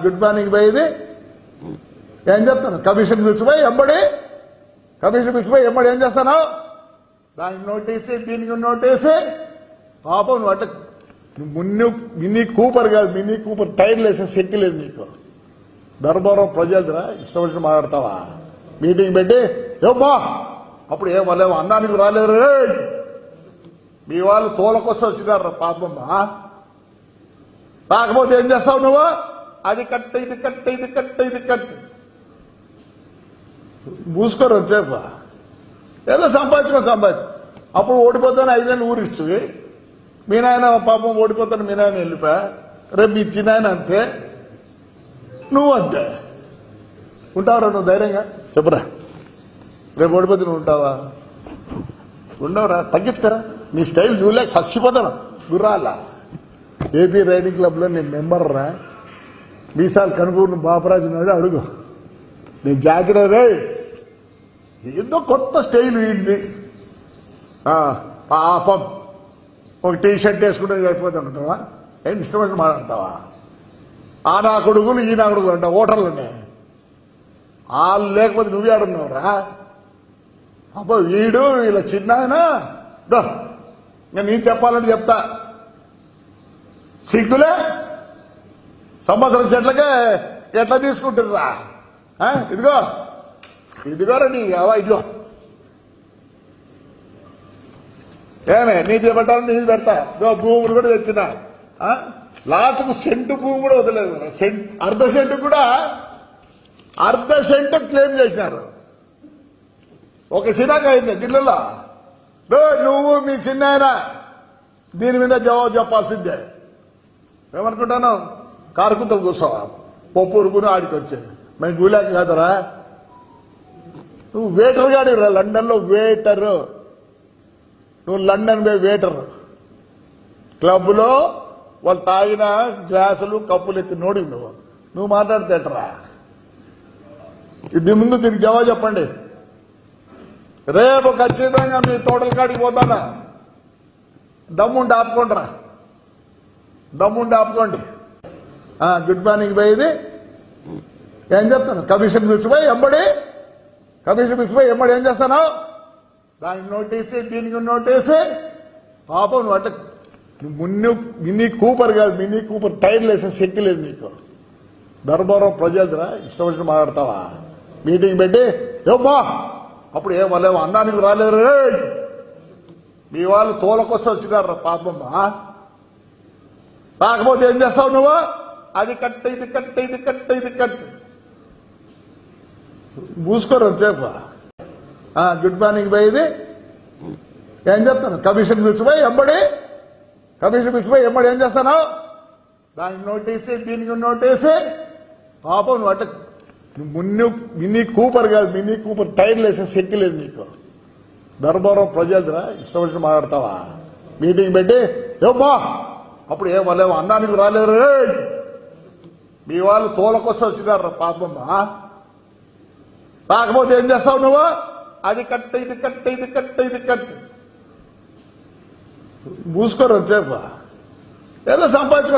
Good morning పోయేది ఏం చెప్తాను కమిషన్ పిలిచిపోయి ఎంబడి ఏం చేస్తాను దానికి నోటీసి దీనికి నోటీసి పాపం నువ్వు అంటే మినీ కూపర్ కాదు మినీ కూపర్ టైర్లు వేసే శక్తి లేదు నీకు ధర్మవరం ప్రజలరా ఇష్టం వచ్చిన మాట్లాడతావా మీటింగ్ పెట్టి ఏమ్మా అప్పుడు ఏమలేమో అన్నానికి రాలేరు మీ వాళ్ళు తోలకొస్తే వచ్చినారు పాపమ్మా రాకపోతే ఏం చేస్తావు నువ్వు అది కట్ట ఇది కట్ట ఇది కట్ట ఇది కట్ట మూసుకోరు వచ్చేప ఏదో సంపాదించు అప్పుడు ఓడిపోతాను 5 నెలలు ఊరిచ్చు మీ నాయన పాపం ఓడిపోతాను మీ నాయన వెళ్ళిపోయా రేపు మీ చిన్నాయన అంతే నువ్వు అంతే ఉంటావురా నువ్వు ధైర్యంగా చెప్పురా రేపు ఓడిపోతే నువ్వు ఉంటావా ఉండవురా తగ్గించుకరా నీ స్టైల్ చూడలేక సచ్చిపోతాను గుర్రాల ఏపీ రైడింగ్ క్లబ్ లో నేను మెంబర్ రా మీసాలు కనుపూర్ణ బాపరాజు నాడు అడుగు నేను జాగ్రత్త రే ఏదో కొత్త స్టైల్ వీడిది పాపం ఒక టీ షర్ట్ వేసుకుంటే చచ్చిపోతే ఉంటావా ఏం ఇష్టమైన మాట్లాడతావా ఆ నా కొడుకులు ఈ నా కొడుకులు అంట ఓటర్లు ఉన్నాయి వాళ్ళు లేకపోతే నువ్వే ఆడున్నావురా అబ్బో వీడు ఇలా చిన్నాయన నేను చెప్పాలని చెప్తా సిగ్గులే సంవత్సరం చెట్లకే ఎట్లా తీసుకుంటుర్రా ఇదిగోరా నీ అవా ఇదిగో ఏమే నీటి పెట్టాలని నీది పెడతా భూములు కూడా తెచ్చిన లాస్ట్కు సెంటు భూమి కూడా వదలేదు అర్ధ సెంటు క్లెయిమ్ చేసినారు ఒక సినాక అయింది ఢిల్లీలో నువ్వు మీ చిన్నాయన దీని మీద జవాబు చెప్పాల్సిందే ఏమనుకుంటాను కారుకుంతలు కూర్చోవా పప్పు ఉరుకుని ఆడికి వచ్చే మేము గూలాక కాదరా నువ్వు వేటర్ గాడి లండన్ లో వేటరు నువ్వు లండన్ పోయి వేటర్ క్లబ్ లో వాళ్ళు తాగిన గ్లాసులు కప్పులు ఎత్తి నోడి నువ్వు మాట్లాడితేటరా ఇది ముందు దీనికి జవాబు చెప్పండి రేపు ఖచ్చితంగా మీ తోటల కాడికి పోతానా దమ్ముండి ఆపుకోండి గుడ్ మార్నింగ్ పోయేది ఏం చెప్తాను కమిషన్ పిలిచిపోయి ఎంబడి ఏం చేస్తాను దానికి నోటీసి దీనికి నోటీసి పాపం నువ్వు అంటే మినీ కూపర్ కాదు మినీ కూపర్ టైర్లు వేసే శక్తి లేదు నీకు ధర్మవరం ప్రజలరా ఇష్టం వచ్చిన మాట్లాడతావా మీటింగ్ పెట్టి ఏమ్మా అప్పుడు ఏమలేమో అన్నానికి రాలేరు మీ వాళ్ళు తోలకొస్తే వచ్చినారు పాపమ్మా రాకపోతే ఏం చేస్తావు నువ్వు అది కట్ట ఇది కట్ట ఇది కట్ట ఇది కట్ట మూసుకోరు వచ్చేప గుడ్ మార్నింగ్ పోయేది ఏం చెప్తాను కమిషన్ పిలిచిపోయి ఎంబడి ఏం చేస్తాను దానికి నోటీసి దీనికి నోటీసి పాపం నువ్వు అంటే మినీ కూపర్ కాదు మినీ కూపర్ టైర్లు వేసే శక్తి లేదు నీకు ధర్మవరం ప్రజలరా ఇష్టం వచ్చిన మాట్లాడతావా మీటింగ్ పెట్టి ఏమ్మా అప్పుడు ఏమలేమో అన్నానికి రాలేరు మీ వాళ్ళు తోలకొస్తే వచ్చినారు పాపమ్మా రాకపోతే ఏం చేస్తావు నువ్వు అది కట్ట ఇది కట్ట ఇది కట్ట ఇది కట్ట మూసుకోరు వచ్చేప ఏదో సంపాదించు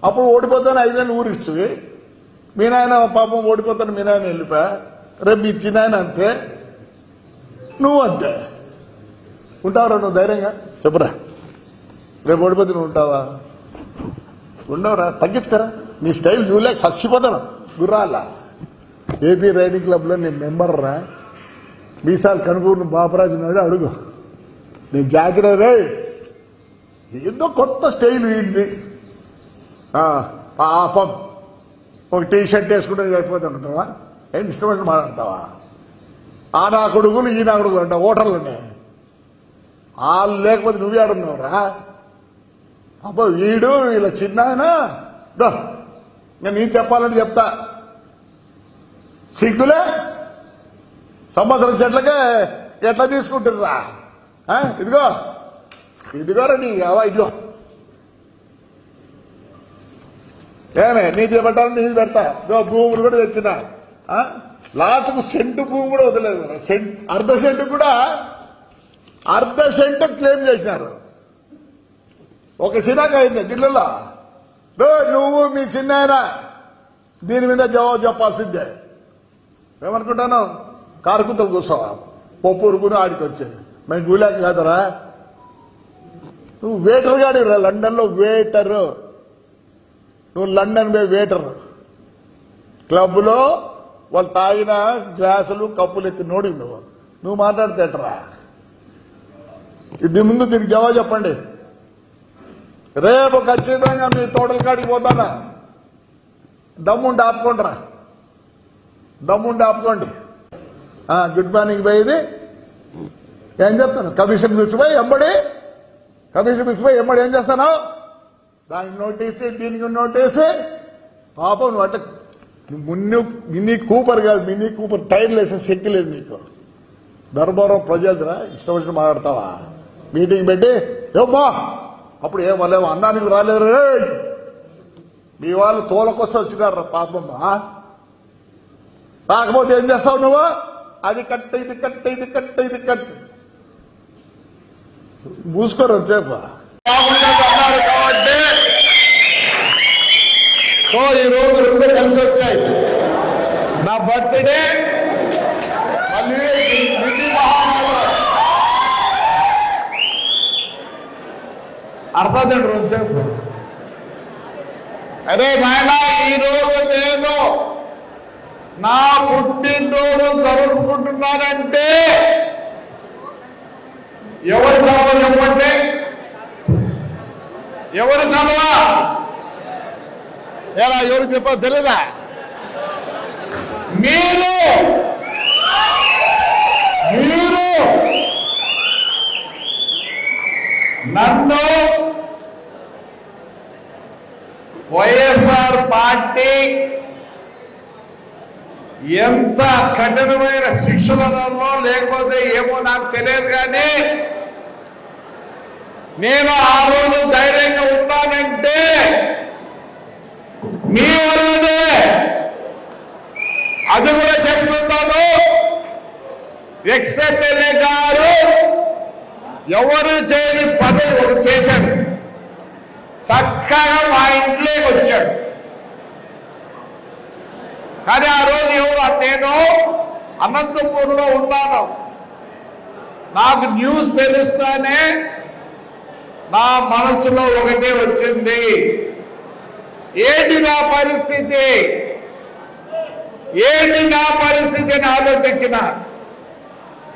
అప్పుడు ఓడిపోతాను 5 నెలలు ఊరిచ్చు మీ నాయన పాపం ఓడిపోతాను మీ నాయన వెళ్ళిపోయా రేపు మీ చిన్నాయన అంతే నువ్వు అంతే ఉంటావురా నువ్వు ధైర్యంగా చెప్పురా రేపు ఓడిపోతే నువ్వు ఉంటావా ఉండవురా తగ్గించుకరా నీ స్టైల్ చూడలేక సచ్చిపోతాను గుర్రాల ఏపీ రైడింగ్ క్లబ్ లో నేను మెంబర్ రా మీసాలు కనుపూర్ణ బాపరాజు నాడు అడుగు నేను జాగ్రత్త రే ఏదో కొత్త స్టైల్ వీడిది పాపం ఒక టీ షర్ట్ వేసుకుంటే చచ్చిపోతే ఉంటావా ఏం ఇష్టమైన మాట్లాడతావా ఆ నా కొడుకులు ఈ నా కొడుకులు అంట ఓటర్లు ఉన్నాయి వాళ్ళు లేకపోతే నువ్వే ఆడున్నావురా అబ్బో వీడు ఇలా చిన్నాయన నేను చెప్పాలని చెప్తా సిగ్గులే సంవత్సరం చెట్లకే ఎట్లా తీసుకుంటుర్రా ఇదిగోరా నీ అవా ఇదిగో ఏమే నీటి పెట్టాలని నీది పెడతా భూములు కూడా తెచ్చిన లాస్ట్కు సెంటు భూమి కూడా వదలేదు అర్ధ సెంటు క్లెయిమ్ చేసినారు ఒక సినాక అయింది ఢిల్లీలో నువ్వు మీ చిన్నాయన దీని మీద జవాబు చెప్పాల్సిందే. ఏమనుకుంటాను, కారుకుతలు కూర్చోవా, పప్పు ఉరుకుని ఆడికి వచ్చాయి. మేము గూలాక కాదరా, నువ్వు వేటర్ గాడిరా, లండన్ లో వేటరు, నువ్వు లండన్ పోయి వేటరు. క్లబ్ లో వాళ్ళు తాగిన గ్లాసులు కప్పులు ఎత్తి నోడి నువ్వు మాట్లాడితేటరా. ఇది ముందు దీనికి జవాబు చెప్పండి. రేపు ఖచ్చితంగా మీ తోటల కాడికి పోతానా, దమ్ముండి ఆపుకోండిరా, దమ్ముండి ఆపుకోండి. గుడ్ మార్నింగ్ పోయేది ఏం చెప్తాను, కమిషన్ పిలిచిపోయి ఎంబడి ఏం చేస్తాను, దానికి నోటీసు దీనికి నోటీసు. పాపం నువ్వు అంటే మినీ కూపర్ కాదు, మినీ కూపర్ టైర్లు వేసే శక్తి లేదు నీకు. దర్బారం ప్రజలరా ఇష్టం వచ్చిన మాట్లాడతావా? మీటింగ్ పెట్టి ఏమ్మా అప్పుడు ఏమలేమో అన్నానికి రాలేరు, మీ వాళ్ళు తోలకొస్తే వచ్చినారు పాపమ్మా. రాకపోతే ఏం చేస్తావు నువ్వు, అది కట్ట ఇది కట్ట ఇది కట్ట ఇది కట్ట మూసుకోరు చెప్ప అన్నారు కాబట్టి. సో ఈ రోజు రెండు కలిసి వచ్చాయి. నా బర్త్డే మళ్ళీ విధి మహానగరం అరసాదండి రోజుసేపు. అరే నాయన, ఈ రోజు నేను నా పుట్టినరోజు జరుపుకుంటున్నానంటే ఎవరు చదవ చెప్పండి, ఎవరు చదవ ఎలా ఎవరు చెప్ప తెలీదా? మీరు నన్ను వైఎస్ఆర్ పార్టీ ఎంత కఠినమైన శిక్షలలో లేకపోతే ఏమో నాకు తెలియదు, కానీ నేను ఆ రోజు ధైర్యంగా ఉన్నానంటే మీ వల్లనే. అది కూడా చెప్తున్నాను, ఎక్స్-ఎమ్మెల్యే గారు ఎవరు చేయని పని ఒకటి చేశాడు. చక్కగా మా ఇంట్లోకి వచ్చాడు. కానీ ఆ రోజు నేను అనంతపూర్లో ఉన్నాను. నాకు న్యూస్ తెలుస్తానే నా మనసులో ఒకటే వచ్చింది, ఏంటి నా పరిస్థితి అని ఆలోచించిన.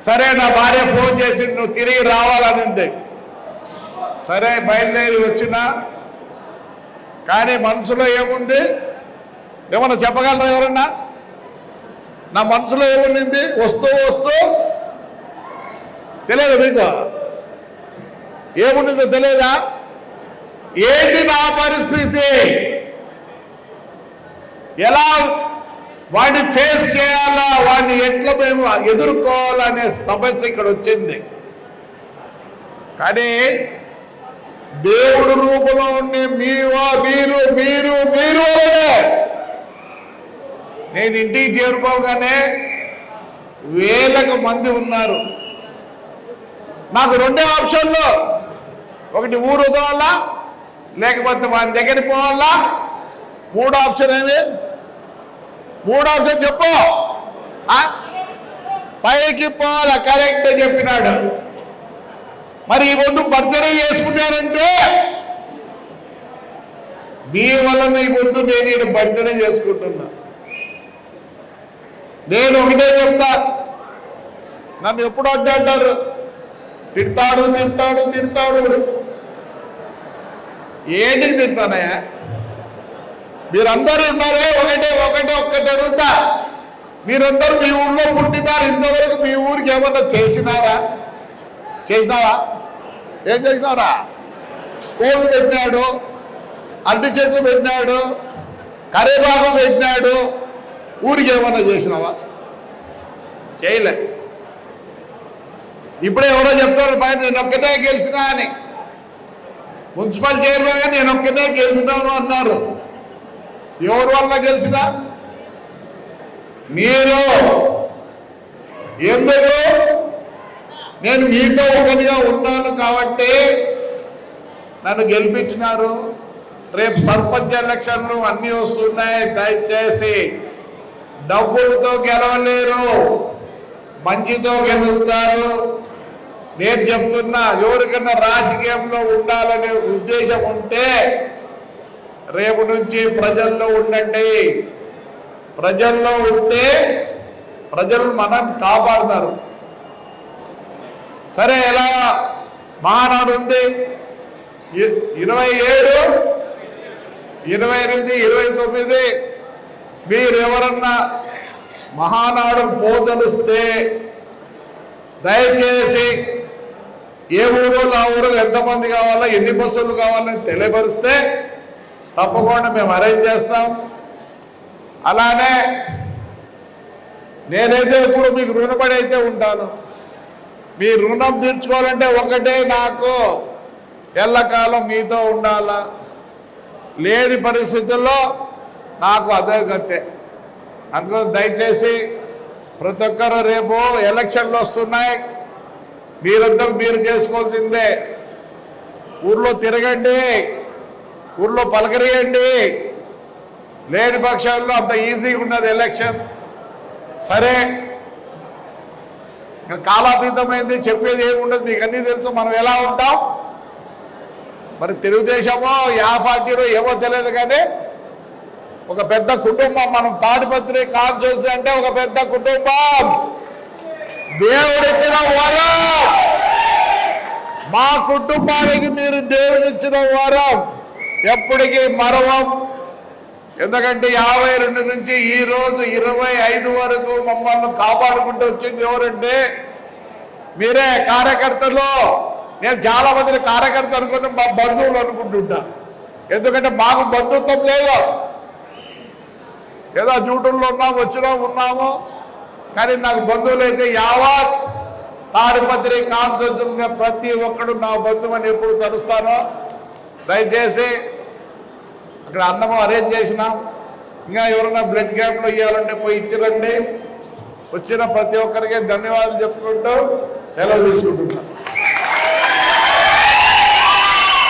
సరే, నా భార్య ఫోన్ చేసి నువ్వు తిరిగి రావాలనింది. సరే బయలుదేరి వచ్చినా, కానీ మనసులో ఏముంది ఏమన్నా చెప్పగలరా ఎవరన్నా? నా మనసులో ఏముంది వస్తూ తెలియదు మీకు, ఏముండిందో తెలియదా? ఏంటి నా పరిస్థితి, ఎలా వాడిని ఫేస్ చేయాలా, వాడిని ఎట్లా మేము ఎదుర్కోవాలనే సమస్య ఇక్కడ వచ్చింది. కానీ దేవుడు రూపంలో ఉండే మీరు నేను ఇంటికి చేరుకోగానే వేలకు మంది ఉన్నారు. నాకు రెండే ఆప్షన్లు, ఒకటి ఊరు వదవాలా, లేకపోతే వాని దగ్గరికి పోవాలా. మూడో ఆప్షన్ ఏమి? మూడో ఆప్షన్ చెప్పు. పైకి పోవాలా, కరెక్ట్ చెప్పినాడు. మరి ఈ ముందు బర్త్డే చేసుకున్నారంటే మీ వలన ఈ ముందు నేను బర్త్డే చేసుకుంటున్నా. నేను ఒకటే చెప్తా, నన్ను ఎప్పుడు అడ్డంటారు, తిడతాడు ఏంటికి తిడతానయ్యా? మీరందరూ ఉన్నారే, ఒక్కటే అడుగుతా, మీరందరూ మీ ఊళ్ళో పుట్టినారు, ఇంతవరకు మీ ఊరికి ఏమన్నా చేసినావా? ఏం చేసినారా? కోళ్ళు పెట్టినాడు, అడ్డు చెట్లు పెట్టినాడు, కరేపాకు పెట్టినాడు, ఊరికి ఏమన్నా చేసినావా? చేయలే. ఇప్పుడే ఎవరో చెప్తారు పైన నేను ఒక్కటే గెలిచినా అని. మున్సిపల్ చైర్మన్ గా నేను ఒక్కటే గెలిచినాను అన్నారు. ఎవరి వల్ల గెలిచినా? మీరు. ఎందుకు? నేను మీతో ఒకటిగా ఉన్నాను కాబట్టి నన్ను గెలిపించినారు. రేపు సర్పంచ్ ఎలక్షన్లు అన్ని వస్తున్నాయి. దయచేసి డబ్బులతో గెలవలేరు, మంచితో గెలుస్తారు. నేను చెప్తున్నా, ఎవరికన్నా రాజకీయంలో ఉండాలనే ఉద్దేశం ఉంటే రేపు నుంచి ప్రజల్లో ఉండండి. ప్రజల్లో ఉంటే ప్రజలు మనం కాపాడతారు. సరే, ఎలా మహానాడు ఉంది 27, 28, 29 మీరు ఎవరన్నా మహానాడు పోదలిస్తే దయచేసి ఏ ఊరు ఆ ఊరు ఎంతమంది కావాలో, ఎన్ని బస్సులు కావాలని తెలియపరిస్తే తప్పకుండా మేము అరేంజ్ చేస్తాం. అలానే నేనైతే ఇప్పుడు మీకు రుణపడి అయితే ఉంటాను. మీ రుణం తీర్చుకోవాలంటే ఒకటే, నాకు ఎల్లకాలం మీతో ఉండాలా. లేని పరిస్థితుల్లో నాకు అదే గతే. అందుకని దయచేసి ప్రతి ఒక్కరు రేపు ఎలక్షన్లు వస్తున్నాయి, మీరంతా మీరు చేసుకోవాల్సిందే. ఊర్లో తిరగండి, ఊర్లో పలకరియండి. లేని పక్షాల్లో అంత ఈజీగా ఉన్నది ఎలక్షన్. సరే, కాలాతీతమైంది, చెప్పేది ఏముండదు, మీకు అన్నీ తెలుసు మనం ఎలా ఉంటాం. మరి తెలుగుదేశమో యా పార్టీలో ఏమో తెలియదు, కానీ ఒక పెద్ద కుటుంబం. మనం తాడిపత్రి కాన్స్టిట్యున్సీ అంటే ఒక పెద్ద కుటుంబం. దేవుడిచ్చిన వరం, మా కుటుంబానికి మీరు దేవుడిచ్చిన వరం ఎప్పటికీ మరవం. ఎందుకంటే 52 నుంచి ఈ రోజు 25 వరకు మమ్మల్ని కాపాడుకుంటూ వచ్చింది ఎవరంటే మీరే, కార్యకర్తలు. నేను చాలా మందిని కార్యకర్త అనుకుని మా బంధువులు అనుకుంటుంటా. ఎందుకంటే మాకు బంధుత్వం లేదు, ఏదో డ్యూటీల్లో ఉన్నాము. కానీ నాకు బంధువులు అయితే యావత్ తాడిపత్రి కాన్స్టిట్యున్సీ ప్రతి ఒక్కడు నా బంధువుని ఎప్పుడు తలుస్తానో. దయచేసి అక్కడ అన్నము అరేంజ్ చేసినాం. ఇంకా ఎవరైనా బ్లడ్ క్యాంప్లో ఇవ్వాలంటే పోయి ఇచ్చిరండి. వచ్చిన ప్రతి ఒక్కరికి ధన్యవాదాలు చెప్పుకుంటూ సెలవు తీసుకుంటున్నాను.